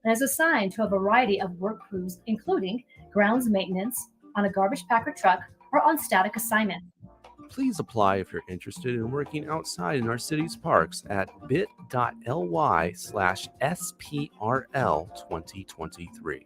and is assigned to a variety of work crews, including grounds maintenance, on a garbage packer truck, or on static assignment. Please apply if you're interested in working outside in our city's parks at bit.ly/SPRL2023.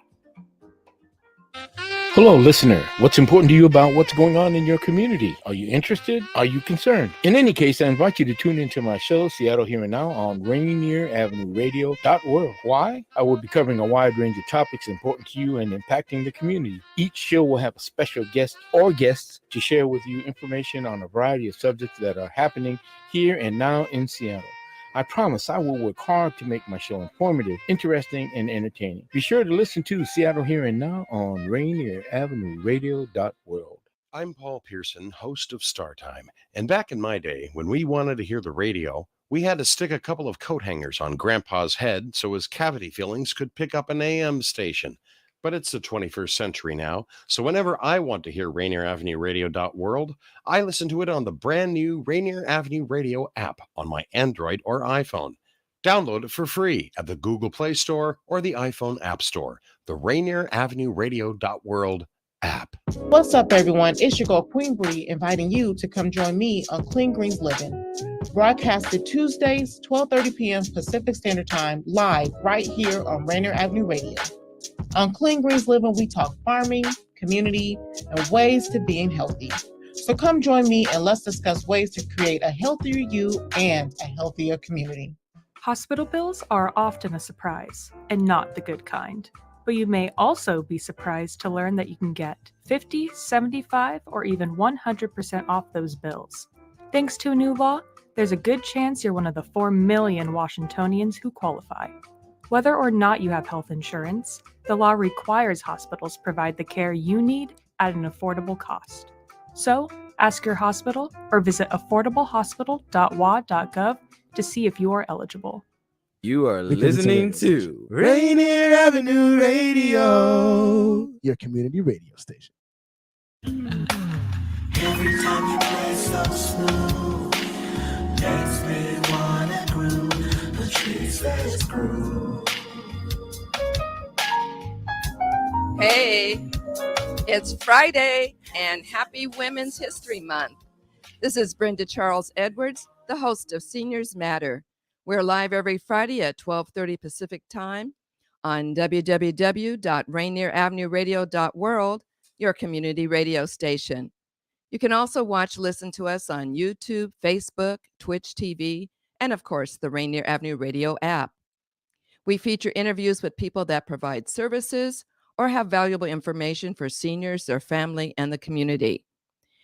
Hello, listener. What's important to you about what's going on in your community? Are you interested? Are you concerned? In any case, I invite you to tune into my show, Seattle Here and Now, on Rainier Avenue Radio App. Why? I will be covering a wide range of topics important to you and impacting the community. Each show will have a special guest or guests to share with you information on a variety of subjects that are happening here and now in Seattle. I promise I will work hard to make my show informative, interesting, and entertaining. Be sure to listen to Seattle Here and Now on Rainier Avenue Radio World. I'm Paul Pearson, host of Star Time. And back in my day, when we wanted to hear the radio, we had to stick a couple of coat hangers on Grandpa's head so his cavity fillings could pick up an AM station. But it's the 21st century now, so whenever I want to hear Rainier Avenue Radio World, I listen to it on the brand new Rainier Avenue Radio app on my Android or iPhone. Download it for free at the Google Play Store or the iPhone App Store. The Rainier Avenue Radio World app. What's up, everyone? It's your girl, Queen Bree, inviting you to come join me on Clean Greens Living. Broadcasted Tuesdays, 12:30 p.m. Pacific Standard Time, live right here on Rainier Avenue Radio. On Clean Greens Living, we talk farming, community, and ways to being healthy. So come join me and let's discuss ways to create a healthier you and a healthier community. Hospital bills are often a surprise, and not the good kind. But you may also be surprised to learn that you can get 50, 75, or even 100% off those bills. Thanks to a new law, there's a good chance you're one of the 4 million Washingtonians who qualify. Whether or not you have health insurance, the law requires hospitals provide the care you need at an affordable cost. So, ask your hospital or visit affordablehospital.wa.gov to see if you are eligible. You are listening to Rainier Avenue Radio, your community radio station. Every time you play so smooth, makes me wanna groove. The trees let's groove. Hey, it's Friday and happy Women's History Month. This is Brenda Charles Edwards, the host of Seniors Matter. We're live every Friday at 12:30 Pacific Time on www.rainieravenueradio.world, your community radio station. You can also listen to us on YouTube, Facebook, Twitch TV, and of course, the Rainier Avenue Radio app. We feature interviews with people that provide services or have valuable information for seniors, their family, and the community.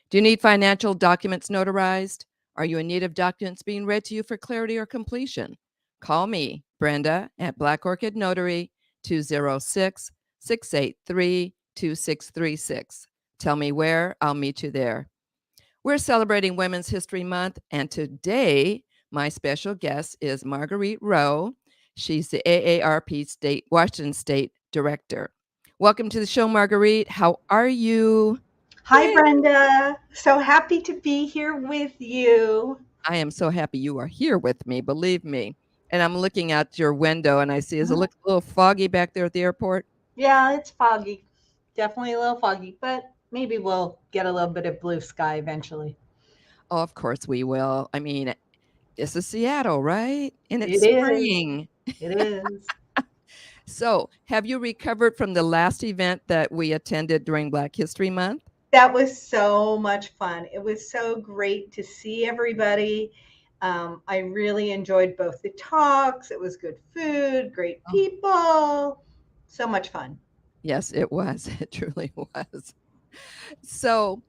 Do you need financial documents notarized? Are you in need of documents being read to you for clarity or completion? Call me, Brenda, at Black Orchid Notary, 206-683-2636. Tell me where, I'll meet you there. We're celebrating Women's History Month, and today my special guest is Marguerite Rowe. She's the AARP Washington State Director. Welcome to the show, Marguerite. How are you? Hi, Brenda. So happy to be here with you. I am so happy you are here with me, believe me. And I'm looking out your window and I see, is it look a little foggy back there at the airport? Yeah, it's foggy. Definitely a little foggy, but maybe we'll get a little bit of blue sky eventually. Oh, of course we will. I mean, this is Seattle, right? And it's spring. It is. So, have you recovered from the last event that we attended during Black History Month? That was so much fun. It was so great to see everybody. I really enjoyed both the talks. It was good food, great people. So much fun. Yes, it was. It truly was. So,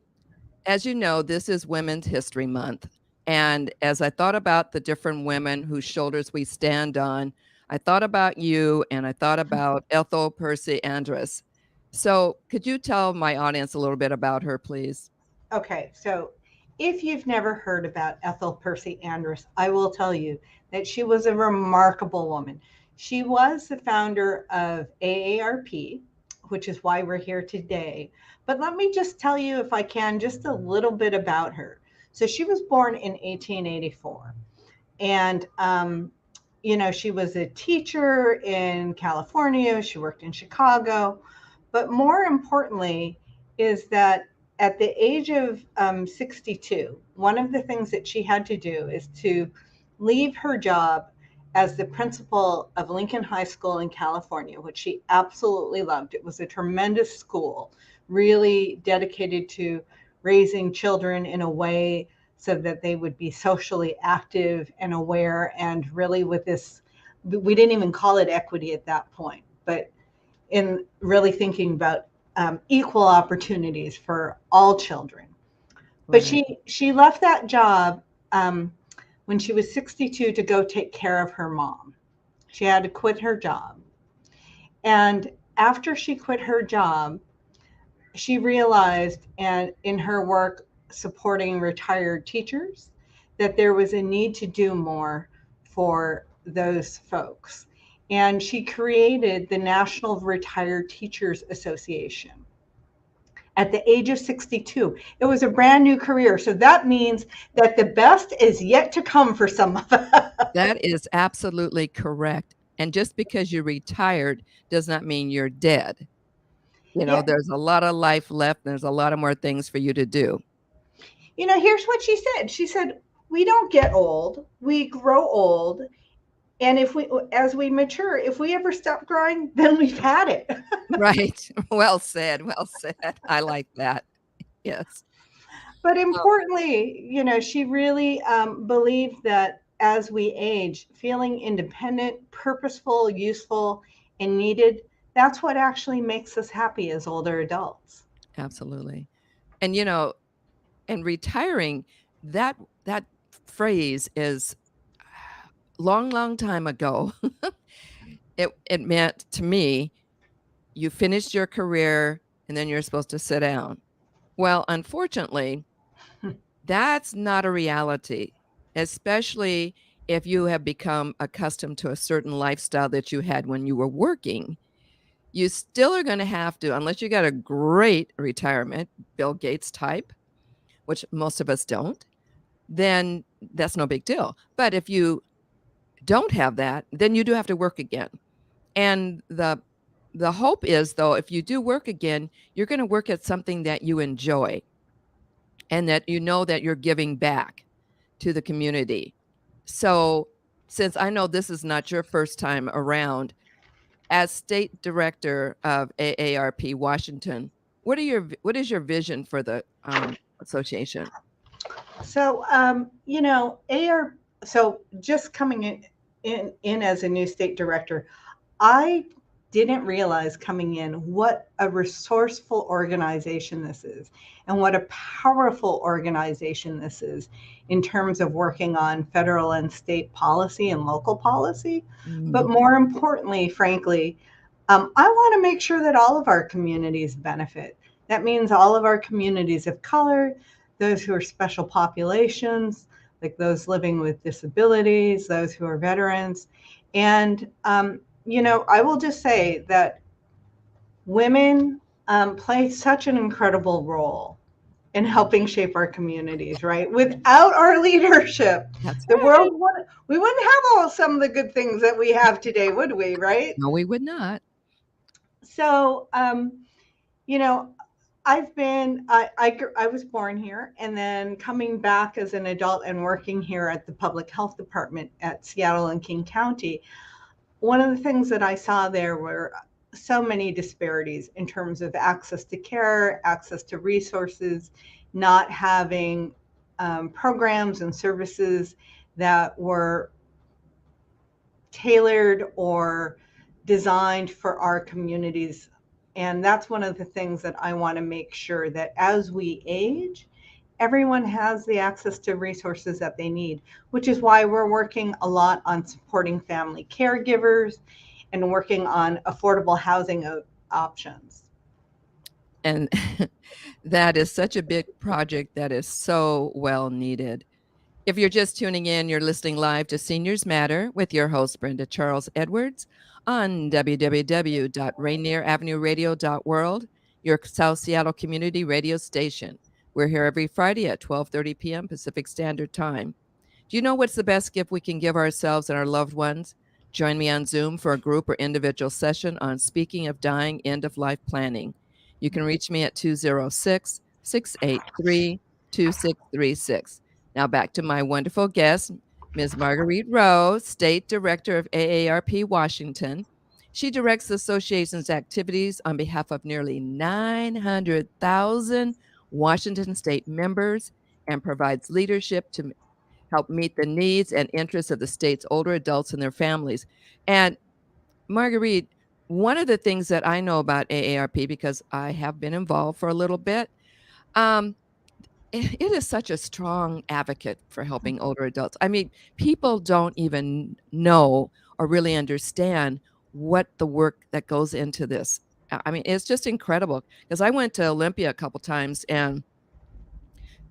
as you know, this is Women's History Month. And as I thought about the different women whose shoulders we stand on, I thought about you and I thought about Ethel Percy Andrus. So could you tell my audience a little bit about her, please? Okay, so if you've never heard about Ethel Percy Andrus, I will tell you that she was a remarkable woman. She was the founder of AARP, which is why we're here today. But let me just tell you, if I can, just a little bit about her. So she was born in 1884. And she was a teacher in California, she worked in Chicago, but more importantly is that at the age of 62, one of the things that she had to do is to leave her job as the principal of Lincoln High School in California, which she absolutely loved. It was a tremendous school, really dedicated to raising children in a way so that they would be socially active and aware, and really with this, we didn't even call it equity at that point, but in really thinking about equal opportunities for all children. But she left that job when she was 62 to go take care of her mom. She had to quit her job. And after she quit her job, she realized, and in her work supporting retired teachers, that there was a need to do more for those folks. And she created the National Retired Teachers Association at the age of 62. It was a brand new career. So that means that the best is yet to come for some of us. That is absolutely correct. And just because you're retired does not mean you're dead. There's a lot of life left. There's a lot of more things for you to do. Here's what she said. She said, we don't get old, we grow old. And as we mature, if we ever stop growing, then we've had it. Right. Well said. Well said. I like that. Yes. But importantly, she really believed that as we age, feeling independent, purposeful, useful, and needed, that's what actually makes us happy as older adults. Absolutely. And, and retiring, that phrase is long time ago. It meant to me, you finished your career and then you're supposed to sit down. Well, unfortunately, that's not a reality, especially if you have become accustomed to a certain lifestyle that you had when you were working. You still are going to have to, unless you got a great retirement, Bill Gates type, which most of us don't, then that's no big deal. But if you don't have that, then you do have to work again. And the hope is, though, if you do work again, you're going to work at something that you enjoy and that that you're giving back to the community. So since I know this is not your first time around, as state director of AARP Washington, what is your vision for the association? So, so just coming in as a new state director, I didn't realize coming in what a resourceful organization this is and what a powerful organization this is in terms of working on federal and state policy and local policy. Mm-hmm. But more importantly, frankly, I want to make sure that all of our communities benefit. That means all of our communities of color, those who are special populations, like those living with disabilities, those who are veterans. And, I will just say that women play such an incredible role in helping shape our communities, right? Without our leadership, world, we wouldn't have some of the good things that we have today, would we, right? No, we would not. So, I was born here, and then coming back as an adult and working here at the public health department at Seattle and King County, one of the things that I saw there were so many disparities in terms of access to care, access to resources, not having programs and services that were tailored or designed for our communities. And that's one of the things that I want to make sure that as we age, everyone has the access to resources that they need, which is why we're working a lot on supporting family caregivers and working on affordable housing options. And that is such a big project that is so well needed. If you're just tuning in, you're listening live to Seniors Matter with your host, Brenda Charles Edwards, on www.RainierAvenueRadio.world, your South Seattle community radio station. We're here every Friday at 12:30 p.m. Pacific Standard Time. Do you know what's the best gift we can give ourselves and our loved ones? Join me on Zoom for a group or individual session on Speaking of Dying, End of Life Planning. You can reach me at 206-683-2636. Now back to my wonderful guest, Ms. Marguerite Rowe, State Director of AARP Washington. She directs the association's activities on behalf of nearly 900,000 Washington state members and provides leadership to help meet the needs and interests of the state's older adults and their families. And Marguerite, one of the things that I know about AARP, because I have been involved for a little bit, it is such a strong advocate for helping older adults. I mean, people don't even know or really understand what the work that goes into this. I mean, it's just incredible because I went to Olympia a couple times and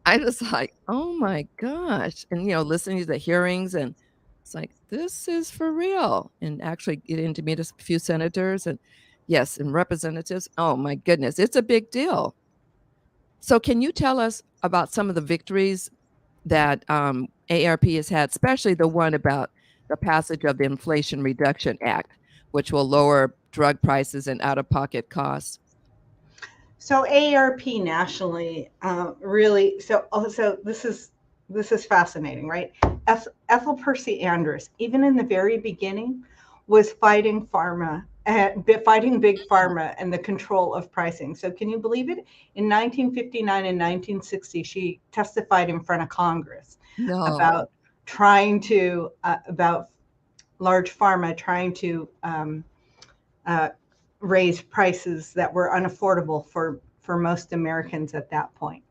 I was like, oh my gosh. And, listening to the hearings and it's like, this is for real. And actually getting to meet a few senators and yes, and representatives. Oh my goodness, it's a big deal. So can you tell us about some of the victories that AARP has had, especially the one about the passage of the Inflation Reduction Act, which will lower drug prices and out-of-pocket costs? So AARP nationally really, so this is fascinating, right? Ethel Percy Andrus, even in the very beginning, was fighting big pharma and the control of pricing. So can you believe it? In 1959 and 1960, she testified in front of Congress about trying to, about large pharma trying to raise prices that were unaffordable for most Americans at that point.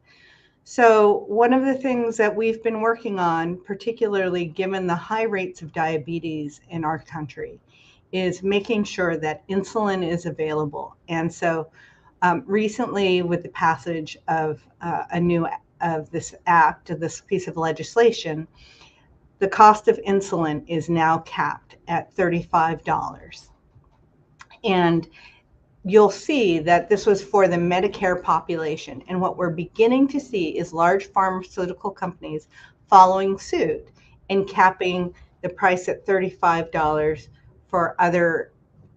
So one of the things that we've been working on, particularly given the high rates of diabetes in our country, is making sure that insulin is available. And so recently with the passage of this act, this piece of legislation, the cost of insulin is now capped at $35. And you'll see that this was for the Medicare population. And what we're beginning to see is large pharmaceutical companies following suit and capping the price at $35 for other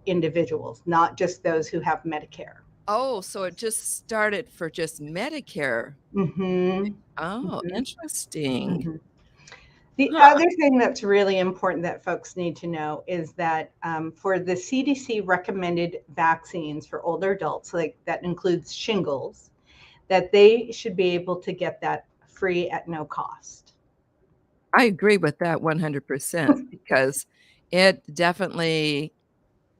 individuals, not just those who have Medicare. Oh, so it just started for just Medicare. Mm-hmm. Oh, interesting. Mm-hmm. The other thing that's really important that folks need to know is that for the CDC recommended vaccines for older adults, like that includes shingles, that they should be able to get that free at no cost. I agree with that 100% because it definitely,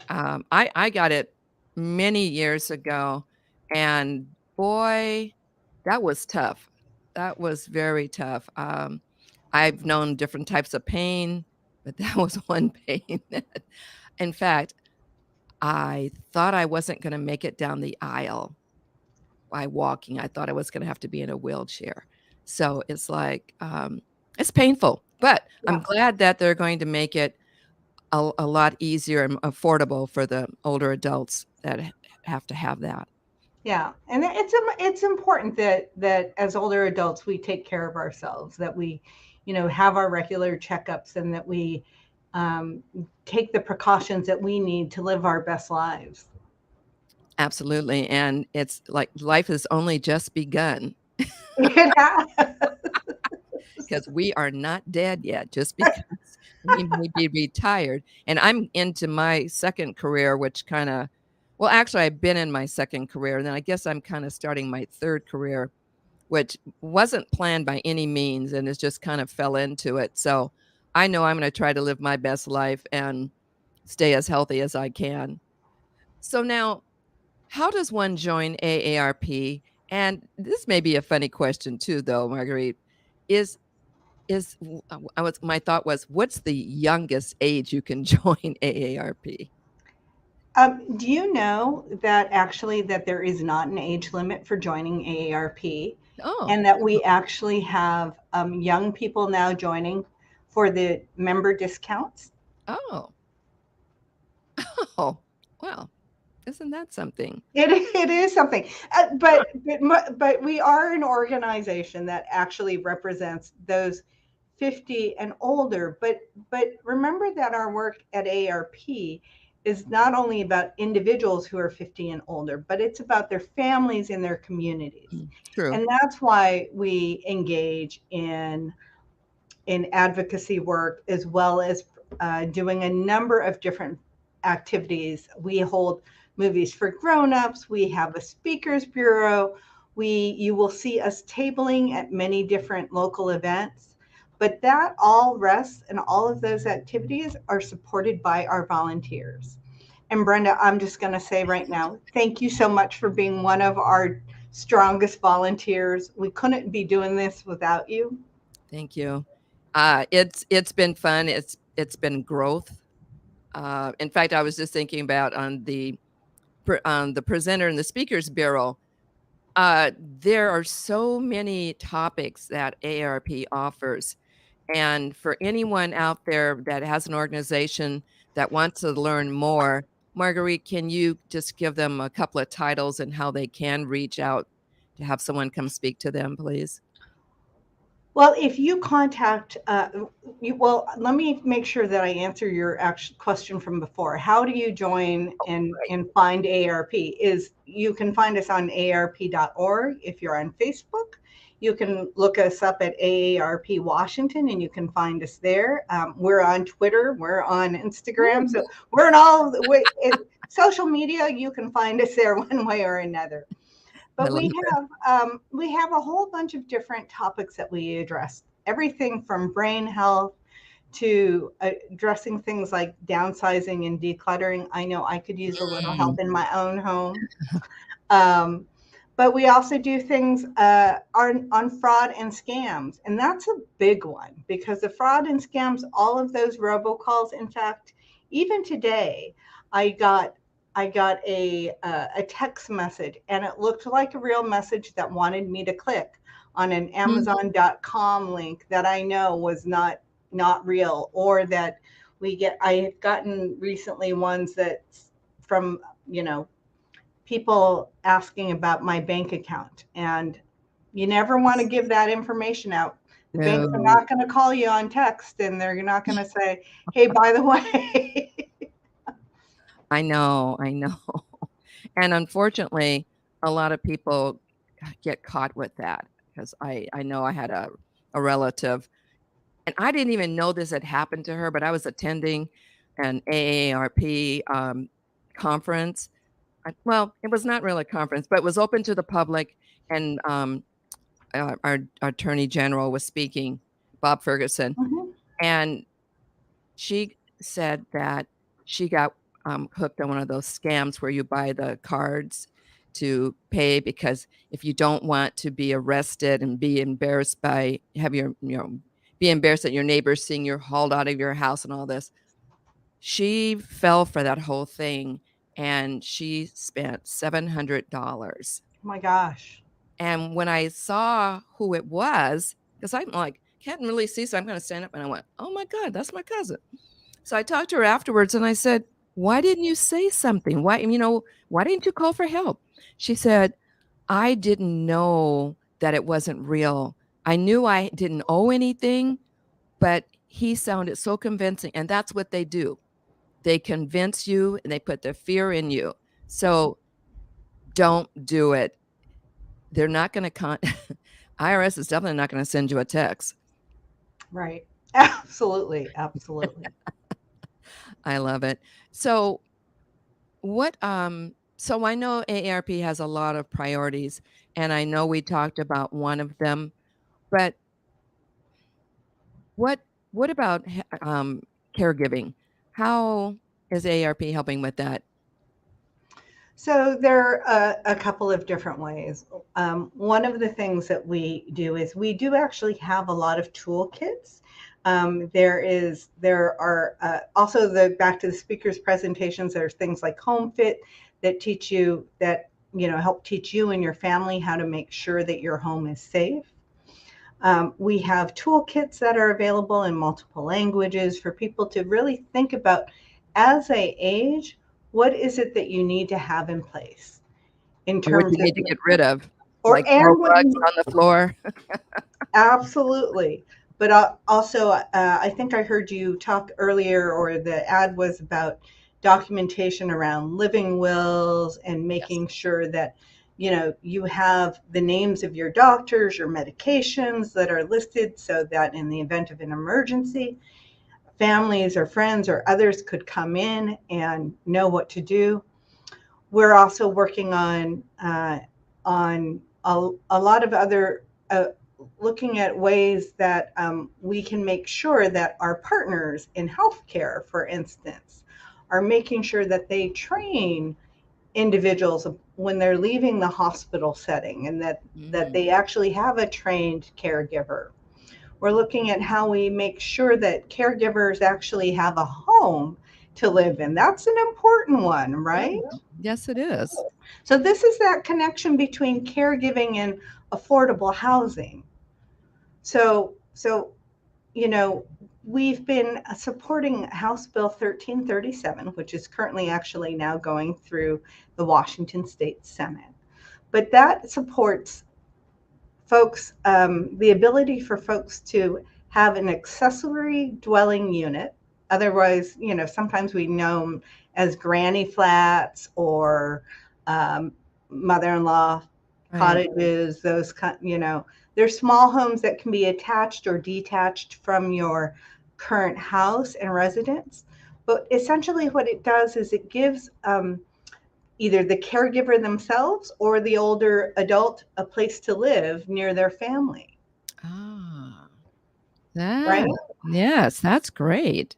I got it many years ago and boy, that was tough. That was very tough. I've known different types of pain, but that was one pain that, in fact, I thought I wasn't going to make it down the aisle by walking. I thought I was going to have to be in a wheelchair. So it's like, it's painful, but yeah. I'm glad that they're going to make it a lot easier and affordable for the older adults that have to have that. Yeah, and it's important that as older adults we take care of ourselves, that we, have our regular checkups, and that we take the precautions that we need to live our best lives. Absolutely, and it's like life has only just begun. Because we are not dead yet, just because we may be retired. And I'm into my second career, which actually I've been in my second career, and then I guess I'm kind of starting my third career, which wasn't planned by any means, and it just kind of fell into it. So I know I'm going to try to live my best life and stay as healthy as I can. So now, how does one join AARP? And this may be a funny question too, though, Marguerite. My thought was, what's the youngest age you can join AARP? Do you know that actually that there is not an age limit for joining AARP? Oh. And that we actually have young people now joining for the member discounts? Oh, well, isn't that something? It is something, but we are an organization that actually represents those 50 and older, but remember that our work at AARP is not only about individuals who are 50 and older, but it's about their families and their communities. True. And that's why we engage in advocacy work, as well as doing a number of different activities. We hold movies for grown-ups. We have a speakers bureau. You will see us tabling at many different local events, but that all rests, and all of those activities are supported by our volunteers. And Brenda, I'm just going to say right now, thank you so much for being one of our strongest volunteers. We couldn't be doing this without you. Thank you. It's been fun. It's been growth. In fact, I was just thinking about on the presenter and the speakers bureau. There are so many topics that AARP offers, and for anyone out there that has an organization that wants to learn more, Marguerite, can you just give them a couple of titles and how they can reach out to have someone come speak to them, please? Well, if you contact, let me make sure that I answer your actual question from before. How do you join and find AARP? You can find us on aarp.org. If you're on Facebook, you can look us up at AARP Washington, and you can find us there. We're on Twitter. We're on Instagram. So we're in all social media. You can find us there one way or another. But we have a whole bunch of different topics that we address. Everything from brain health to addressing things like downsizing and decluttering. I know I could use a little help in my own home. But we also do things on fraud and scams. And that's a big one, because the fraud and scams, all of those robocalls, in fact, even today, I got a text message, and it looked like a real message that wanted me to click on an Amazon.com link that I know was not real, or that I have gotten recently ones that from, people asking about my bank account, and you never want to give that information out. The banks are not going to call you on text, and they're not going to say, hey, by the way. I know. And unfortunately, a lot of people get caught with that, because I know I had a relative, and I didn't even know this had happened to her, but I was attending an AARP conference. Well, it was not really a conference, but it was open to the public, and our Attorney General was speaking, Bob Ferguson, and she said that she got hooked on one of those scams where you buy the cards to pay, because if you don't want to be arrested and be embarrassed be embarrassed that your neighbors seeing you're hauled out of your house and all this. She fell for that whole thing, and she spent $700. Oh my gosh. And when I saw who it was, because I'm like, can't really see, so I'm going to stand up, and I went, oh my God, that's my cousin. So I talked to her afterwards, and I said, why didn't you say something? Why didn't you call for help? She said, I didn't know that it wasn't real. I knew I didn't owe anything, but he sounded so convincing. And that's what they do. They convince you, and they put the fear in you. So don't do it. They're not going to IRS is definitely not going to send you a text. Right. Absolutely. I love it. So so I know AARP has a lot of priorities, and I know we talked about one of them, but what about caregiving? How is AARP helping with that? So there are a couple of different ways. One of the things that we do is we do actually have a lot of toolkits. There are also back to the speaker's presentations, there's things like Home Fit that help teach you and your family how to make sure that your home is safe. We have toolkits that are available in multiple languages for people to really think about, as they age, what is it that you need to have in place in terms what you need to get rid of, or like rugs on the floor. Absolutely. but also, I think I heard you talk earlier, or the ad was about documentation around living wills and making sure that, you know, you have the names of your doctors, your medications that are listed, so that in the event of an emergency, families or friends or others could come in and know what to do. We're also working on a lot of other looking at ways that we can make sure that our partners in healthcare, for instance, are making sure that they train individuals when they're leaving the hospital setting, and that they actually have a trained caregiver. We're looking at how we make sure that caregivers actually have a home to live in. That's an important one, right? Yes, it is. So this is that connection between caregiving and affordable housing. So you know, we've been supporting House Bill 1337, which is currently actually now going through the Washington State Senate. But that supports folks, the ability for folks to have an accessory dwelling unit. Otherwise, you know, sometimes we know them as granny flats or mother-in-law cottages, those kind, you know, they're small homes that can be attached or detached from your current house and residence. But essentially what it does is it gives either the caregiver themselves or the older adult a place to live near their family. Right? Yes, that's great.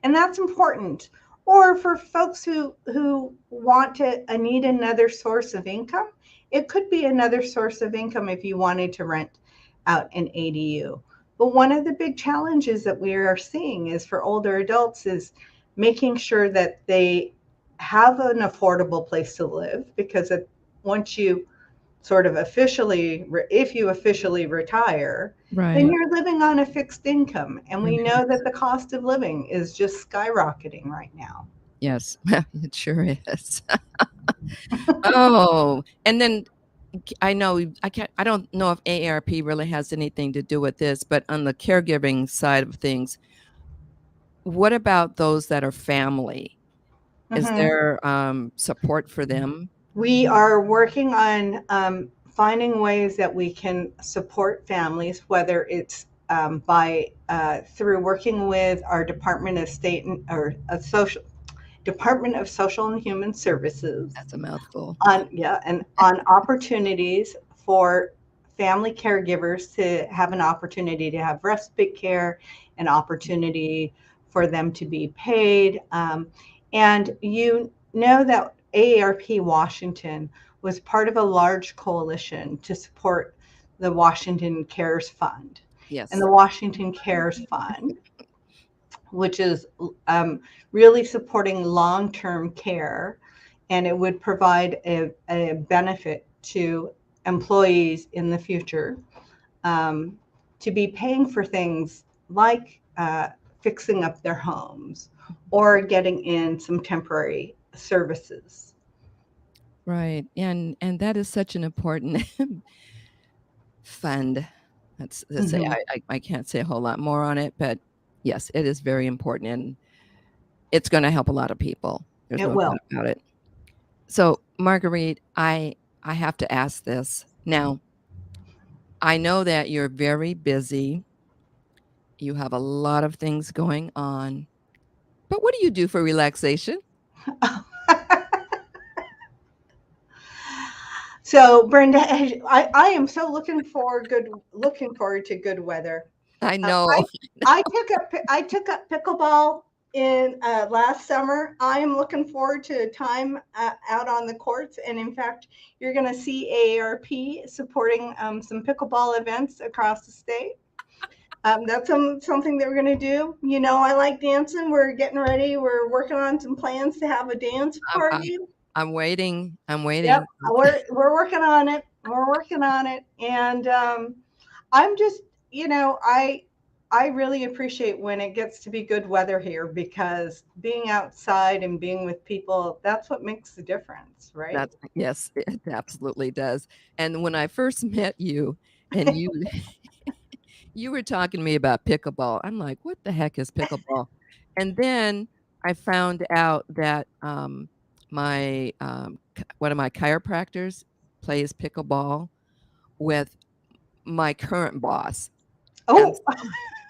And that's important. Or for folks who want to need another source of income, it could be another source of income if you wanted to rent out an ADU. But one of the big challenges that we are seeing is for older adults is making sure that they have an affordable place to live, because once you sort of if you officially retire, then you're living on a fixed income. And we know that the cost of living is just skyrocketing right now. Yes, it sure is. Oh, and then I don't know if AARP really has anything to do with this, but on the caregiving side of things, what about those that are family? Is there support for them? We are working on finding ways that we can support families, whether it's through working with our Department of Social and Human Services. That's a mouthful. And on opportunities for family caregivers to have an opportunity to have respite care, an opportunity for them to be paid. And you know that AARP Washington was part of a large coalition to support the Washington Cares Fund. Yes. And the Washington Cares Fund, which is really supporting long-term care, and it would provide a benefit to employees in the future to be paying for things like fixing up their homes or getting in some temporary services. Right. And that is such an important fund. Let's say I can't say a whole lot more on it, but yes, it is very important, and it's going to help a lot of people. There's no doubt about it. So, Marguerite, I have to ask this. Now, I know that you're very busy. You have a lot of things going on. But what do you do for relaxation? So, Brenda, I am so looking forward to good weather. I know. I took up pickleball in last summer. I am looking forward to time out on the courts, and in fact, you're going to see AARP supporting some pickleball events across the state. That's something that we're going to do. You know, I like dancing. We're getting ready. We're working on some plans to have a dance party. I'm waiting. Yep, we're working on it. And I'm just, you know, I really appreciate when it gets to be good weather here, because being outside and being with people, that's what makes the difference, right? Yes, it absolutely does. And when I first met you, and You were talking to me about pickleball. I'm like, what the heck is pickleball? And then I found out that one of my chiropractors plays pickleball with my current boss. And, Oh,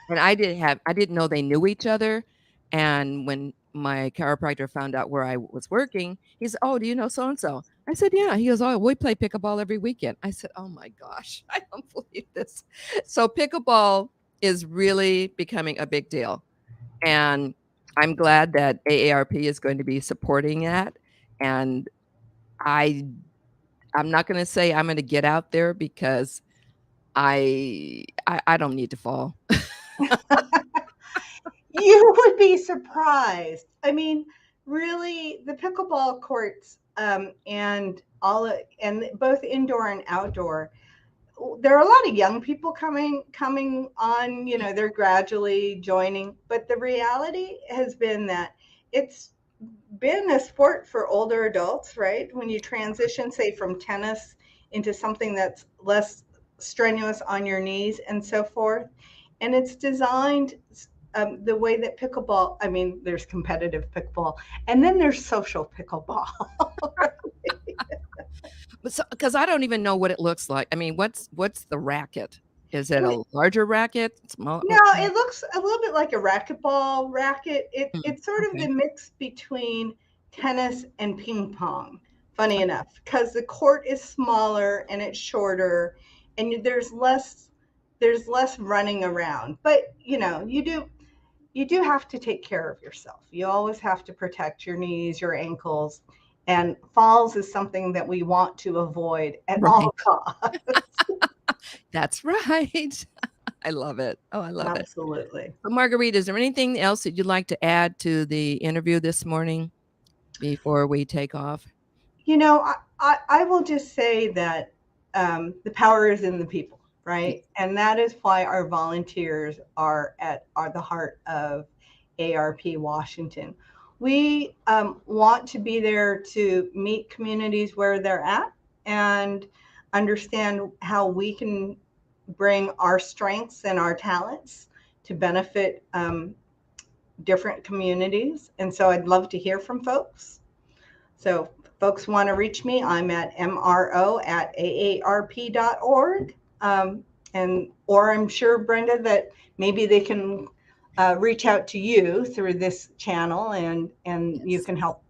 and I didn't know they knew each other. And when my chiropractor found out where I was working, he said, "Oh, do you know so and so?" I said, "Yeah." He goes, "Oh, we play pickleball every weekend." I said, "Oh my gosh, I don't believe this." So pickleball is really becoming a big deal. And I'm glad that AARP is going to be supporting that. And I'm not going to say I'm going to get out there because I don't need to fall. you would be surprised. I mean, really, the pickleball courts and both indoor and outdoor. There are a lot of young people coming on. They're gradually joining, but the reality has been that it's been a sport for older adults, right? When you transition, say, from tennis into something that's less strenuous on your knees and so forth. And it's designed the way that pickleball, I mean, there's competitive pickleball, and then there's social pickleball. Because I don't even know what it looks like. I mean, what's the racket? Is it a larger racket? Small? No, it looks a little bit like a racquetball racket. It's sort of Okay. the mix between tennis and ping pong, funny enough, because the court is smaller and it's shorter, and there's less running around. But you do have to take care of yourself. You always have to protect your knees, your ankles, and falls is something that we want to avoid at all costs. That's right. I love it. Oh, I love it. Absolutely. So, Marguerite, is there anything else that you'd like to add to the interview this morning before we take off? I will just say that the power is in the people, right? And that is why our volunteers are the heart of AARP Washington. We want to be there to meet communities where they're at and understand how we can bring our strengths and our talents to benefit different communities. And so I'd love to hear from folks. So if folks want to reach me, I'm at mro@aarp.org. Or I'm sure, Brenda, that maybe they can reach out to you through this channel and you can help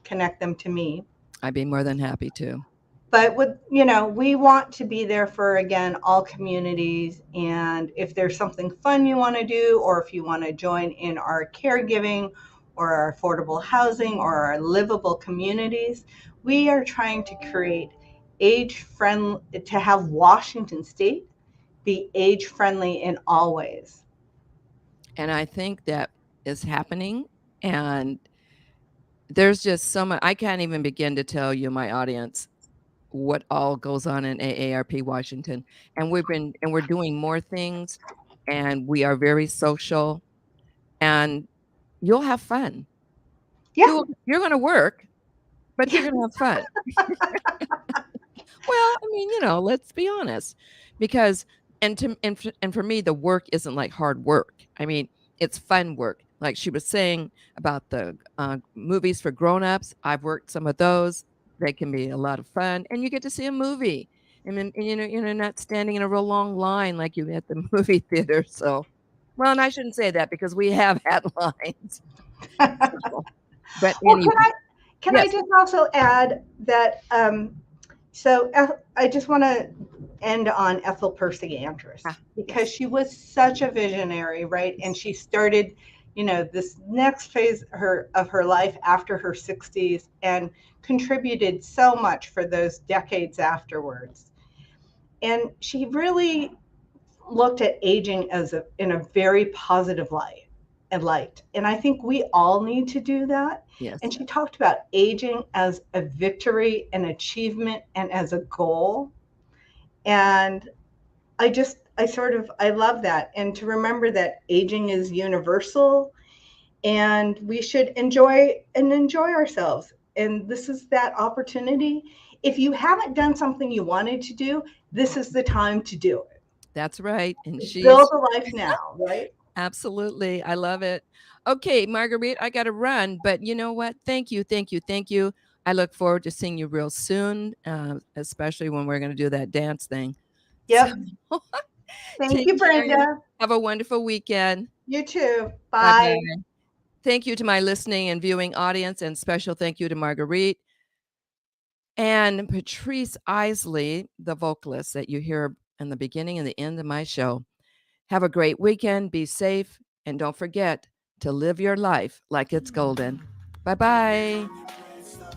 connect them to me. I'd be more than happy to. But we want to be there for, again, all communities. And if there's something fun you want to do, or if you want to join in our caregiving or our affordable housing or our livable communities, we are trying to create to have Washington State be age-friendly in all ways. And I think that is happening. And there's just so much, I can't even begin to tell you, my audience, what all goes on in AARP Washington. And we're doing more things, and we are very social, and you'll have fun. Yeah. You're going to work, but you're going to have fun. Well, I mean, let's be honest, because and for me, the work isn't like hard work. I mean, it's fun work. Like she was saying about the movies for grown-ups. I've worked some of those. They can be a lot of fun, and you get to see a movie. And you're not standing in a real long line like you at the movie theater. So, well, and I shouldn't say that because we have had lines. But well, anyway, can I just also add that? So I just want to end on Ethel Percy Andrus because she was such a visionary, right? And she started, this next phase of her life after her 60s and contributed so much for those decades afterwards. And she really looked at aging in a very positive light. And I think we all need to do that. Yes. And she talked about aging as a victory, an achievement, and as a goal. And I love that. And to remember that aging is universal and we should enjoy ourselves. And this is that opportunity. If you haven't done something you wanted to do, this is the time to do it. That's right. And she's Build a life now, right? absolutely. I love it. Okay, Marguerite, I got to run, but you know what? Thank you, thank you, thank you. I look forward to seeing you real soon, especially when we're going to do that dance thing. Yep. So, Thank take you, care. Brenda. Have a wonderful weekend. You too. Bye-bye. Bye. Thank you to my listening and viewing audience, and special thank you to Marguerite and Patrice Isley, the vocalist that you hear in the beginning and the end of my show. Have a great weekend. Be safe. And don't forget to live your life like it's golden. Bye-bye.